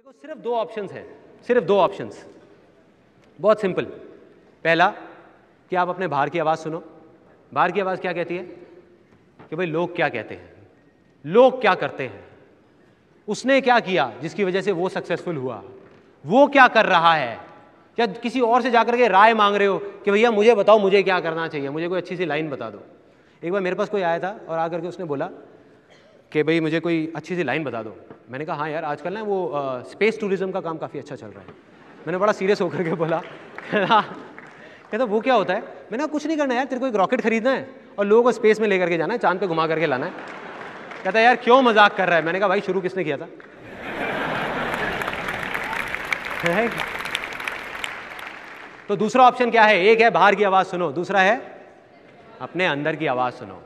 देखो सिर्फ दो ऑप्शंस हैं, सिर्फ दो ऑप्शंस, बहुत सिंपल। पहला कि आप अपने बाहर की आवाज़ सुनो। बाहर की आवाज़ क्या कहती है कि भाई लोग क्या कहते हैं, लोग क्या करते हैं, उसने क्या किया जिसकी वजह से वो सक्सेसफुल हुआ, वो क्या कर रहा है। या किसी और से जाकर के राय मांग रहे हो कि भैया मुझे बताओ मुझे क्या करना चाहिए, मुझे कोई अच्छी सी लाइन बता दो। एक बार मेरे पास कोई आया था और आकर के उसने बोला कि भाई मुझे कोई अच्छी सी लाइन बता दो। मैंने कहा हाँ यार आजकल ना वो स्पेस टूरिज्म का काम काफ़ी अच्छा चल रहा है। मैंने बड़ा सीरियस होकर के बोला कहता वो क्या होता है। मैंने कहा कुछ नहीं करना यार, तेरे को एक रॉकेट खरीदना है और लोगों को स्पेस में लेकर के जाना है, चांद पे घुमा करके लाना है। कहता यार क्यों मजाक कर रहा है। मैंने कहा भाई शुरू किसने किया था तो दूसरा ऑप्शन क्या है, एक है बाहर की आवाज़ सुनो, दूसरा है अपने अंदर की आवाज़ सुनो।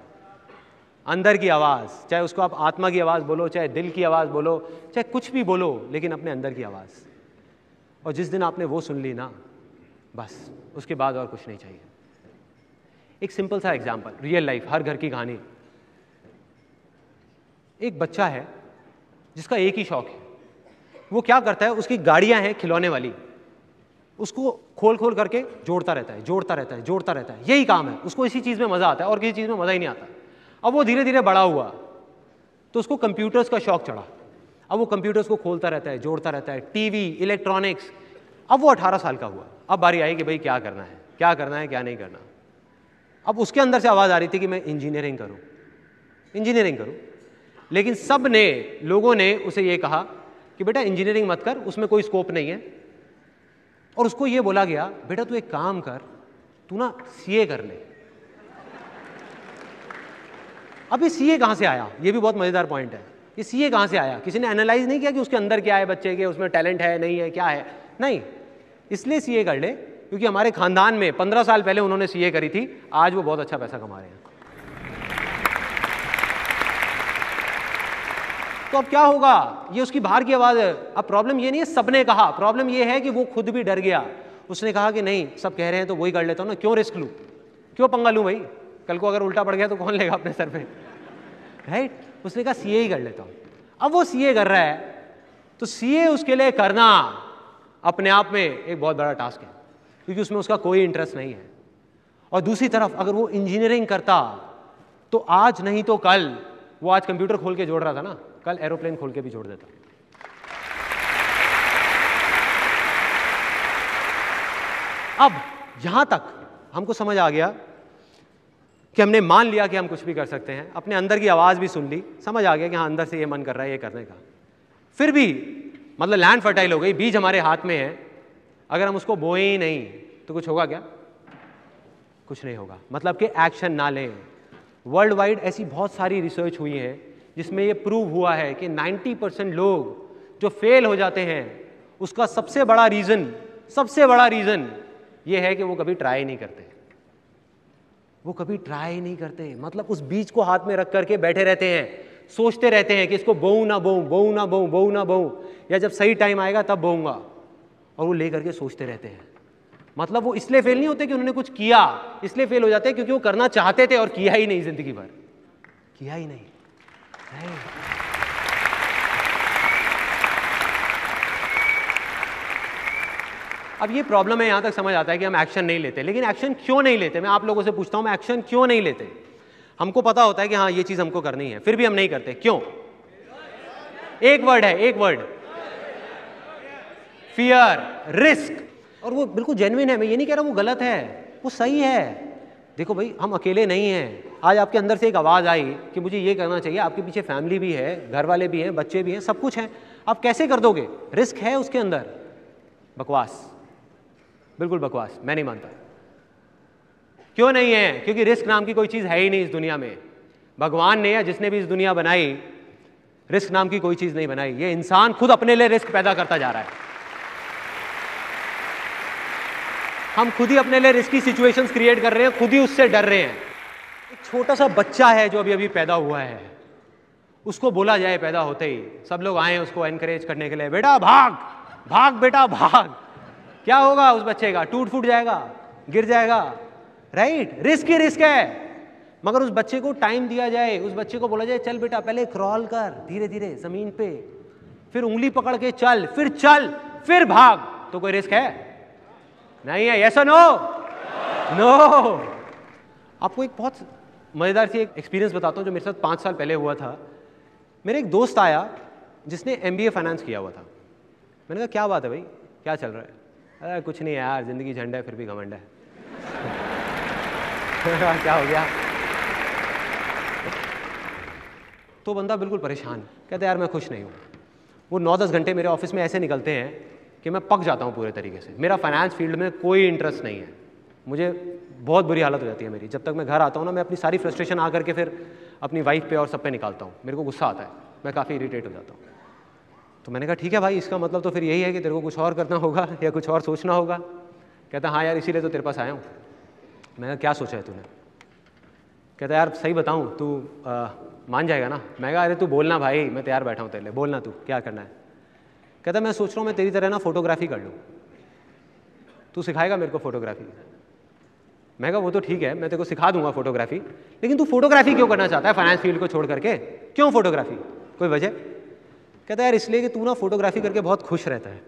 अंदर की आवाज़, चाहे उसको आप आत्मा की आवाज़ बोलो, चाहे दिल की आवाज़ बोलो, चाहे कुछ भी बोलो, लेकिन अपने अंदर की आवाज़। और जिस दिन आपने वो सुन ली ना, बस उसके बाद और कुछ नहीं चाहिए। एक सिंपल सा एग्जाम्पल, रियल लाइफ, हर घर की कहानी। एक बच्चा है जिसका एक ही शौक है, वो क्या करता है, उसकी गाड़ियां हैं खिलौने वाली, उसको खोल खोल करके जोड़ता रहता है, जोड़ता रहता है, जोड़ता रहता है, यही काम है उसको। इसी चीज़ में मज़ा आता है और किसी चीज़ में मज़ा ही नहीं आता। अब वो धीरे धीरे बड़ा हुआ तो उसको कंप्यूटर्स का शौक चढ़ा। अब वो कंप्यूटर्स को खोलता रहता है, जोड़ता रहता है, टीवी, इलेक्ट्रॉनिक्स। अब वो 18 साल का हुआ, अब बारी आई कि भाई क्या करना है, क्या करना है, क्या नहीं करना। अब उसके अंदर से आवाज़ आ रही थी कि मैं इंजीनियरिंग करूं, इंजीनियरिंग करूं। लेकिन सब ने, लोगों ने उसे ये कहा कि बेटा इंजीनियरिंग मत कर, उसमें कोई स्कोप नहीं है। और उसको ये बोला गया बेटा तू एक काम कर, तू ना सीए कर ले। अब ये सीए कहां से आया, ये भी बहुत मजेदार पॉइंट है। ये सीए कहां से आया, किसी ने एनालाइज नहीं किया कि उसके अंदर क्या है, बच्चे के उसमें टैलेंट है नहीं है, क्या है, नहीं। इसलिए सीए कर ले क्योंकि हमारे खानदान में 15 साल पहले उन्होंने सीए करी थी, आज वो बहुत अच्छा पैसा कमा रहे हैं। तो अब क्या होगा, ये उसकी बाहर की आवाज है। अब प्रॉब्लम ये नहीं है सबने कहा, प्रॉब्लम ये है कि वो खुद भी डर गया। उसने कहा कि नहीं सब कह रहे हैं तो वही कर लेता हूं ना, क्यों रिस्क लूं, क्यों पंगा लूं भाई, कल को अगर उल्टा पड़ गया तो कौन लेगा अपने सर पे, राइट। उसने कहा सीए ही कर लेता हूं। अब वो सीए कर रहा है तो सीए उसके लिए करना अपने आप में एक बहुत बड़ा टास्क है क्योंकि उसमें उसका कोई इंटरेस्ट नहीं है। और दूसरी तरफ अगर वो इंजीनियरिंग करता तो आज नहीं तो कल, वो आज कंप्यूटर खोल के जोड़ रहा था ना, कल एरोप्लेन खोल के भी जोड़ देता। अब यहां तक हमको समझ आ गया कि हमने मान लिया कि हम कुछ भी कर सकते हैं, अपने अंदर की आवाज भी सुन ली, समझ आ गया कि हाँ अंदर से ये मन कर रहा है ये करने का। फिर भी मतलब लैंड फर्टाइल हो गई, बीज हमारे हाथ में है, अगर हम उसको बोए ही नहीं तो कुछ होगा क्या, कुछ नहीं होगा। मतलब कि एक्शन ना लें। वर्ल्ड वाइड ऐसी बहुत सारी रिसर्च हुई है जिसमें ये प्रूव हुआ है कि 90% लोग जो फेल हो जाते हैं उसका सबसे बड़ा रीजन ये है कि वो कभी ट्राई नहीं करते, वो कभी ट्राई नहीं करते। मतलब उस बीज को हाथ में रख करके बैठे रहते हैं, सोचते रहते हैं कि इसको बोऊं ना बोऊं, बोऊं ना बोऊं, बोऊं ना बोऊं, या जब सही टाइम आएगा तब बोऊंगा, और वो ले करके सोचते रहते हैं। मतलब वो इसलिए फेल नहीं होते कि उन्होंने कुछ किया, इसलिए फेल हो जाते हैं क्योंकि वो करना चाहते थे और किया ही नहीं, जिंदगी भर किया ही नहीं। अब ये प्रॉब्लम है, यहां तक समझ आता है कि हम एक्शन नहीं लेते। लेकिन एक्शन क्यों नहीं लेते, मैं आप लोगों से पूछता हूं, मैं एक्शन क्यों नहीं लेते। हमको पता होता है कि हाँ ये चीज हमको करनी है, फिर भी हम नहीं करते, क्यों। एक वर्ड है, एक वर्ड, फियर, रिस्क। और वो बिल्कुल जेन्युइन है, मैं ये नहीं कह रहा वो गलत है, वो सही है। देखो भाई हम अकेले नहीं हैं। आज आपके अंदर से एक आवाज आई कि मुझे ये करना चाहिए, आपके पीछे फैमिली भी है, घर वाले भी हैं, बच्चे भी हैं, सब कुछ है, आप कैसे कर दोगे। रिस्क है उसके अंदर, बकवास, बिल्कुल बकवास, मैं नहीं मानता। क्यों नहीं है, क्योंकि रिस्क नाम की कोई चीज है ही नहीं इस दुनिया में। भगवान ने या जिसने भी इस दुनिया बनाई, रिस्क नाम की कोई चीज नहीं बनाई। ये इंसान खुद अपने लिए रिस्क पैदा करता जा रहा है। हम खुद ही अपने लिए रिस्की सिचुएशंस क्रिएट कर रहे हैं, खुद ही उससे डर रहे हैं। एक छोटा सा बच्चा है जो अभी अभी पैदा हुआ है, उसको बोला जाए पैदा होते ही, सब लोग आए उसको एनकरेज करने के लिए, बेटा भाग भाग बेटा भाग, क्या होगा उस बच्चे का, टूट फूट जाएगा, गिर जाएगा, राइट। रिस्क ही रिस्क है। मगर उस बच्चे को टाइम दिया जाए, उस बच्चे को बोला जाए चल बेटा पहले क्रॉल कर धीरे धीरे जमीन पे, फिर उंगली पकड़ के चल, फिर भाग, तो कोई रिस्क है? नहीं है। यस और नो? नो। आपको एक बहुत मजेदार सी एक एक्सपीरियंस बताता हूँ जो मेरे साथ 5 साल पहले हुआ था। मेरे एक दोस्त आया जिसने MBA फाइनेंस किया हुआ था। मैंने कहा क्या बात है भाई, क्या चल रहा है? अरे कुछ नहीं यार, जिंदगी झंड है फिर भी घमंड है। क्या हो गया? तो बंदा बिल्कुल परेशान, कहता यार मैं खुश नहीं हूँ। वो 9-10 घंटे मेरे ऑफिस में ऐसे निकलते हैं कि मैं पक जाता हूँ पूरे तरीके से। मेरा फाइनेंस फील्ड में कोई इंटरेस्ट नहीं है, मुझे बहुत बुरी हालत हो जाती है मेरी। जब तक मैं घर आता हूँ ना, मैं अपनी सारी फ्रस्ट्रेशन आकर के फिर अपनी वाइफ पे और सब पे निकालता हूँ। मेरे को गुस्सा आता है, मैं काफ़ी इरिटेट हो जाता हूँ। तो मैंने कहा ठीक है भाई, इसका मतलब तो फिर यही है कि तेरे को कुछ और करना होगा या कुछ और सोचना होगा। कहता हाँ यार, इसीलिए तो तेरे पास आया हूँ। मैंने कहा क्या सोचा है तूने? कहता यार सही बताऊँ, तू मान जाएगा ना? मैं कहा अरे तू बोलना भाई, मैं तैयार बैठा हूँ तेरे लिए, बोलना तू क्या करना है। कहता मैं सोच रहा हूँ मैं तेरी तरह ना फोटोग्राफी कर लूँ, तू सिखाएगा मेरे को फोटोग्राफी? मैं कहा वो तो ठीक है, मैं तेरे को सिखा दूंगा फोटोग्राफी, लेकिन तू फोटोग्राफी क्यों करना चाहता है फाइनेंस फील्ड को छोड़ करके? क्यों फोटोग्राफी, कोई वजह? कहता यार इसलिए कि तू ना फोटोग्राफी करके बहुत खुश रहता है।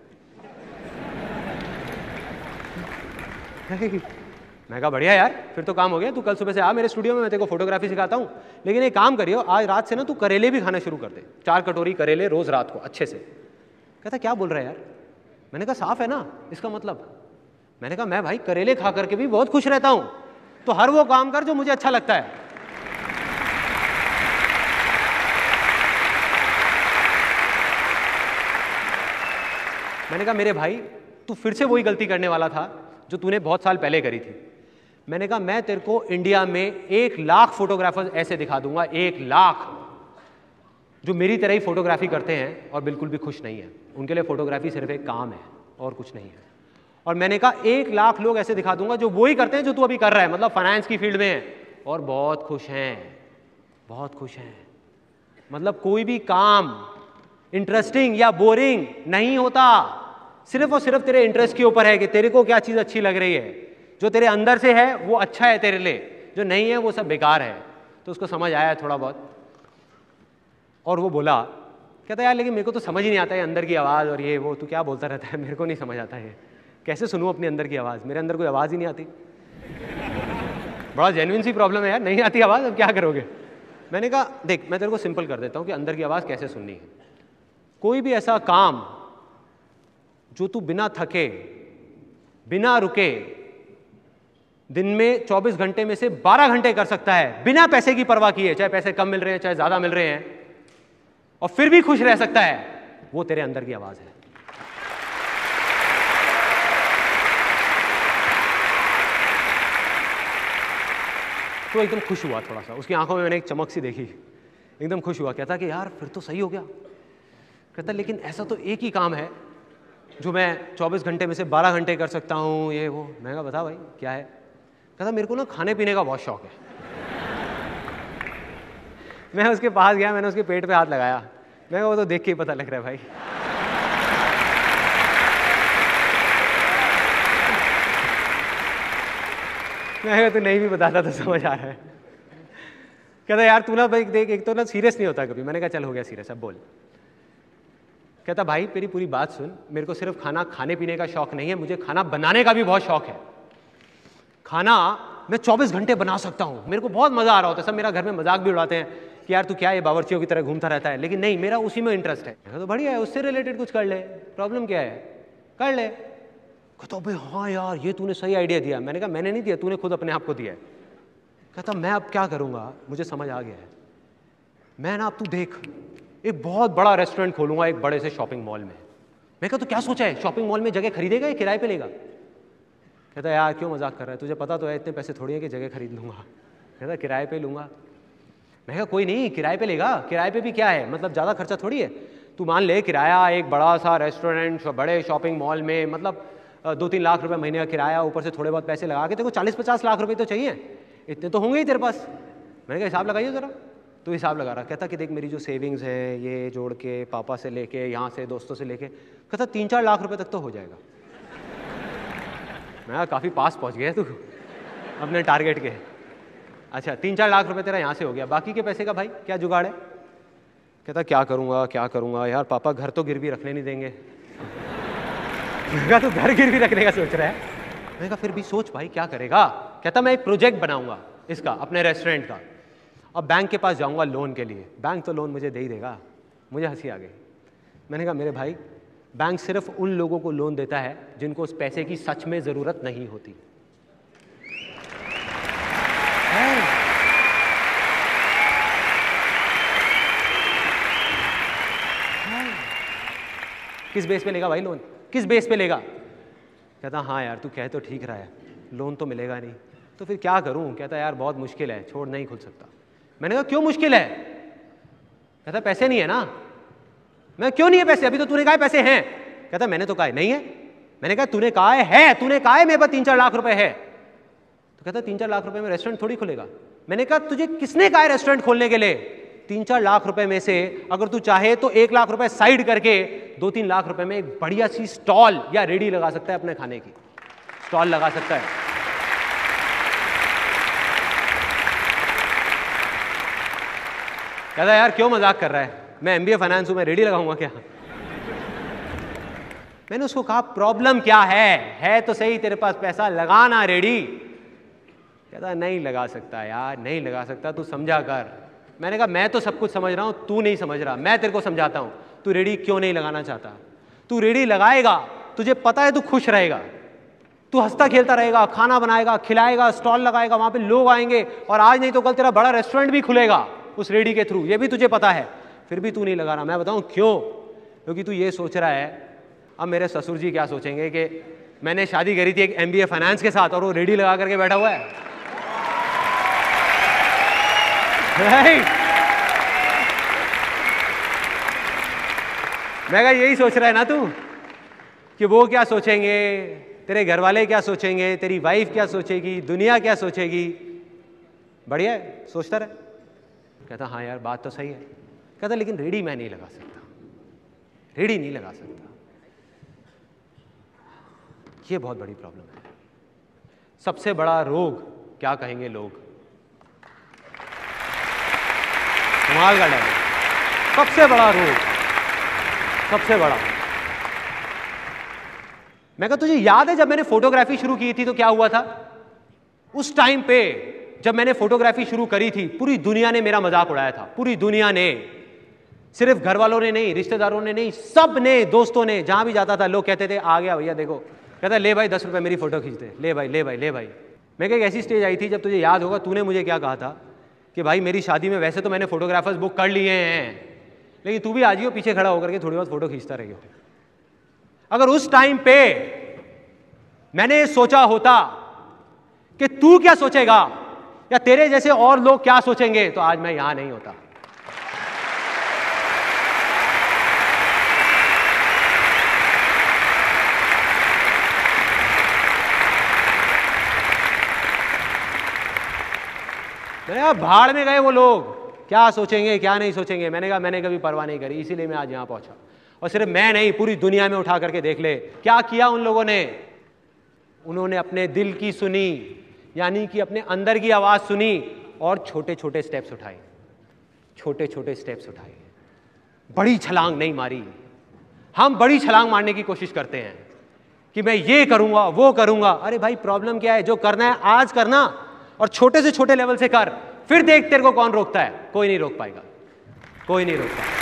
मैं कहा बढ़िया यार, फिर तो काम हो गया। तू कल सुबह से आ मेरे स्टूडियो में, मैं तेरे को फोटोग्राफी सिखाता हूँ। लेकिन एक काम करियो, आज रात से ना तू करेले भी खाना शुरू कर दे, 4 कटोरी करेले रोज रात को अच्छे से। कहता क्या बोल रहा है यार? मैंने कहा साफ है ना इसका मतलब। मैंने कहा मैं भाई करेले खा करके भी बहुत खुश रहता हूं, तो हर वो काम कर जो मुझे अच्छा लगता है। मैंने कहा मेरे भाई तू फिर से वही गलती करने वाला था जो तूने बहुत साल पहले करी थी। मैंने कहा मैं तेरे को इंडिया में 1 लाख फोटोग्राफर्स ऐसे दिखा दूंगा, 1 लाख, जो मेरी तरह ही फोटोग्राफी करते हैं और बिल्कुल भी खुश नहीं है। उनके लिए फोटोग्राफी सिर्फ एक काम है और कुछ नहीं है। और मैंने कहा 1 लाख लोग ऐसे दिखा दूंगा जो वही करते हैं जो तू अभी कर रहा है, मतलब फाइनेंस की फील्ड में है और बहुत खुश हैं, बहुत खुश हैं। मतलब कोई भी काम इंटरेस्टिंग या बोरिंग नहीं होता, सिर्फ और सिर्फ तेरे इंटरेस्ट के ऊपर है कि तेरे को क्या चीज़ अच्छी लग रही है। जो तेरे अंदर से है वो अच्छा है तेरे लिए, जो नहीं है वो सब बेकार है। तो उसको समझ आया थोड़ा बहुत, और वो बोला, कहता यार लेकिन मेरे को तो समझ ही नहीं आता है अंदर की आवाज़ और ये वो, तू क्या बोलता रहता है, मेरे को नहीं समझ आता है, कैसे सुनूं अपने अंदर की आवाज़? मेरे अंदर कोई आवाज़ ही नहीं आती। बड़ा जेन्युइन सी प्रॉब्लम है यार, नहीं आती आवाज़, अब क्या करोगे? मैंने कहा देख मैं तेरे को सिंपल कर देता हूँ कि अंदर की आवाज़ कैसे सुननी है। कोई भी ऐसा काम जो तू बिना थके बिना रुके दिन में 24 घंटे में से 12 घंटे कर सकता है बिना पैसे की परवाह किए, चाहे पैसे कम मिल रहे हैं चाहे ज़्यादा मिल रहे हैं, और फिर भी खुश रह सकता है, वो तेरे अंदर की आवाज़ है। तो एकदम खुश हुआ थोड़ा सा, उसकी आंखों में मैंने एक चमक सी देखी, एकदम खुश हुआ। कहता कि यार फिर तो सही हो गया। कहता लेकिन ऐसा तो एक ही काम है जो मैं 24 घंटे में से 12 घंटे कर सकता हूँ, ये वो। मैं कहा बता भाई क्या है? कहता मेरे को ना खाने पीने का बहुत शौक है। मैं उसके पास गया, मैंने उसके पेट पे हाथ लगाया। मैं कहा वो तो देख के ही पता लग रहा है भाई। मैं कहा तू नहीं भी बताता तो समझ आ रहा है। कहता यार तू ना भाई देख, एक तो ना सीरियस नहीं होता कभी। मैंने कहा चल हो गया सीरियस, अब बोल। कहता भाई मेरी पूरी बात सुन, मेरे को सिर्फ खाने पीने का शौक नहीं है, मुझे खाना बनाने का भी बहुत शौक है। खाना मैं 24 घंटे बना सकता हूँ, मेरे को बहुत मजा आ रहा होता है। सब मेरा घर में मजाक भी उड़ाते हैं कि यार तू क्या ये बावर्चियों की तरह घूमता रहता है, लेकिन नहीं, मेरा उसी में इंटरेस्ट है। तो बढ़िया है, उससे रिलेटेड कुछ कर ले, प्रॉब्लम क्या है, कर ले। कहता भाई हाँ यार ये तूने सही आइडिया दिया। मैंने कहा मैंने नहीं दिया, तूने खुद अपने आप को दिया है। कहता मैं अब क्या करूँगा, मुझे समझ आ गया है, मैं ना अब तू देख एक बहुत बड़ा रेस्टोरेंट खोलूंगा एक बड़े से शॉपिंग मॉल में। मैं कहा तो क्या सोचा है, शॉपिंग मॉल में जगह खरीदेगा या किराए पे लेगा? कहता यार क्यों मजाक कर रहा है, तुझे पता तो है इतने पैसे थोड़ी है कि जगह खरीद लूंगा। कहता किराए पे लूंगा। मैं कहा कोई नहीं, किराए पे लेगा, किराए पे भी क्या है, मतलब ज़्यादा खर्चा थोड़ी है। तू मान ले किराया एक बड़ा सा रेस्टोरेंट बड़े शॉपिंग मॉल में, मतलब 2-3 लाख रुपए महीने का किराया, ऊपर से थोड़े बहुत पैसे लगा के तेरे को 40-50 लाख रुपए तो चाहिए, इतने तो होंगे ही तेरे पास। मैंने कहा हिसाब लगाइए ज़रा। तो हिसाब लगा रहा। कहता कि देख मेरी जो सेविंग्स है ये जोड़ के पापा से लेके यहाँ से दोस्तों से लेके, कहता 3-4 लाख रुपए तक तो हो जाएगा। मैं काफ़ी पास पहुँच गया तू अपने टारगेट के। अच्छा 3-4 लाख रुपए तेरा यहाँ से हो गया, बाकी के पैसे का भाई क्या जुगाड़ है? कहता क्या करूँगा यार, पापा घर तो गिरवी रखने नहीं देंगे। मैंने कहा तू घर गिरवी रखने का सोच रहा है? मैंने कहा फिर भी सोच भाई क्या करेगा। कहता मैं एक प्रोजेक्ट बनाऊंगा इसका, अपने रेस्टोरेंट का। अब बैंक के पास जाऊंगा लोन के लिए, बैंक तो लोन मुझे दे ही देगा। मुझे हंसी आ गई। मैंने कहा मेरे भाई, बैंक सिर्फ उन लोगों को लोन देता है जिनको उस पैसे की सच में ज़रूरत नहीं होती। किस बेस पे लेगा भाई लोन, किस बेस पे लेगा? कहता हाँ यार तू कह तो ठीक रहा है, लोन तो मिलेगा नहीं, तो फिर क्या करूं? कहता यार बहुत मुश्किल है, छोड़ नहीं खुल सकता। मैंने कहा क्यों मुश्किल है? कहता पैसे नहीं है ना। मैं क्यों नहीं है पैसे? अभी तो तूने कहा पैसे हैं। कहता मैंने तो कहा नहीं है। मैंने कहा तूने कहा है, तूने कहा है मेरे पास 3-4 लाख रुपए है। तो कहता 3-4 लाख रुपए में रेस्टोरेंट थोड़ी खुलेगा। मैंने कहा तुझे किसने कहा है रेस्टोरेंट खोलने के लिए? 3-4 लाख रुपए में से अगर तू चाहे तो 1 लाख रुपए साइड करके 2-3 लाख रुपए में एक बढ़िया सी स्टॉल या रेडी लगा सकता है, अपने खाने की स्टॉल लगा सकता है। कहता यार क्यों मजाक कर रहा है, मैं MBA फाइनेंस हूं, मैं रेडी लगाऊंगा क्या? मैंने उसको कहा प्रॉब्लम क्या है तो सही, तेरे पास पैसा लगाना रेडी। कहता नहीं लगा सकता यार, नहीं लगा सकता, तू समझा कर। मैंने कहा मैं तो सब कुछ समझ रहा हूं, तू नहीं समझ रहा, मैं तेरे को समझाता हूं। तू रेडी क्यों नहीं लगाना चाहता? तू रेडी लगाएगा, तुझे पता है तू खुश रहेगा, तू हंसता खेलता रहेगा, खाना बनाएगा, खिलाएगा, स्टॉल लगाएगा, वहां पे लोग आएंगे और आज नहीं तो कल तेरा बड़ा रेस्टोरेंट भी खुलेगा उस रेडी के थ्रू, ये भी तुझे पता है। फिर भी तू नहीं लगा रहा। मैं बताऊं क्यों? क्योंकि तू ये सोच रहा है अब मेरे ससुर जी क्या सोचेंगे कि मैंने शादी करी थी एक MBA फाइनेंस के साथ और वो रेडी लगा करके बैठा हुआ है। मैं कहा यही सोच रहा है ना तू, कि वो क्या सोचेंगे, तेरे घर वाले क्या सोचेंगे, तेरी वाइफ क्या सोचेगी, दुनिया क्या सोचेगी। बढ़िया है, सोचता रहे। कहता हाँ यार बात तो सही है। कहता लेकिन रेडी मैं नहीं लगा सकता, रेडी नहीं लगा सकता। ये बहुत बड़ी प्रॉब्लम है। सबसे बड़ा रोग क्या कहेंगे लोग? कमाल का डायलॉग। सबसे बड़ा रोग, सबसे बड़ा। मैं कहा तुझे याद है जब मैंने फोटोग्राफी शुरू की थी तो क्या हुआ था? उस टाइम पे जब मैंने फोटोग्राफी शुरू करी थी पूरी दुनिया ने मेरा मजाक उड़ाया था। पूरी दुनिया ने, सिर्फ घर वालों ने नहीं, रिश्तेदारों ने नहीं, सब ने, दोस्तों ने, जहां भी जाता था लोग कहते थे आ गया भैया देखो। कहता ले भाई 10 रुपए मेरी फोटो खींच दे, ले भाई ले भाई ले भाई। मैं कहा एक ऐसी स्टेज आई थी जब तुझे याद होगा तूने मुझे क्या कहा था कि भाई मेरी शादी में वैसे तो मैंने फोटोग्राफर्स बुक कर लिए हैं लेकिन तू भी आ जियो पीछे खड़ा होकर के थोड़ी बहुत फोटो खींचता रहियो। अगर उस टाइम पे मैंने सोचा होता कि तू क्या सोचेगा या तेरे जैसे और लोग क्या सोचेंगे तो आज मैं यहां नहीं होता। मैंने कहा भाड़ में गए वो लोग, क्या सोचेंगे क्या नहीं सोचेंगे। मैंने कहा मैंने कभी परवाह नहीं करी, इसीलिए मैं आज यहां पहुंचा। और सिर्फ मैं नहीं, पूरी दुनिया में उठा करके देख ले क्या किया उन लोगों ने। उन्होंने अपने दिल की सुनी, यानी कि अपने अंदर की आवाज सुनी और छोटे छोटे स्टेप्स उठाए, छोटे छोटे स्टेप्स उठाए। बड़ी छलांग नहीं मारी। हम बड़ी छलांग मारने की कोशिश करते हैं कि मैं ये करूंगा वो करूंगा। अरे भाई प्रॉब्लम क्या है? जो करना है आज करना और छोटे से छोटे लेवल से कर, फिर देख तेरे को कौन रोकता है। कोई नहीं रोक पाएगा, कोई नहीं रोकता।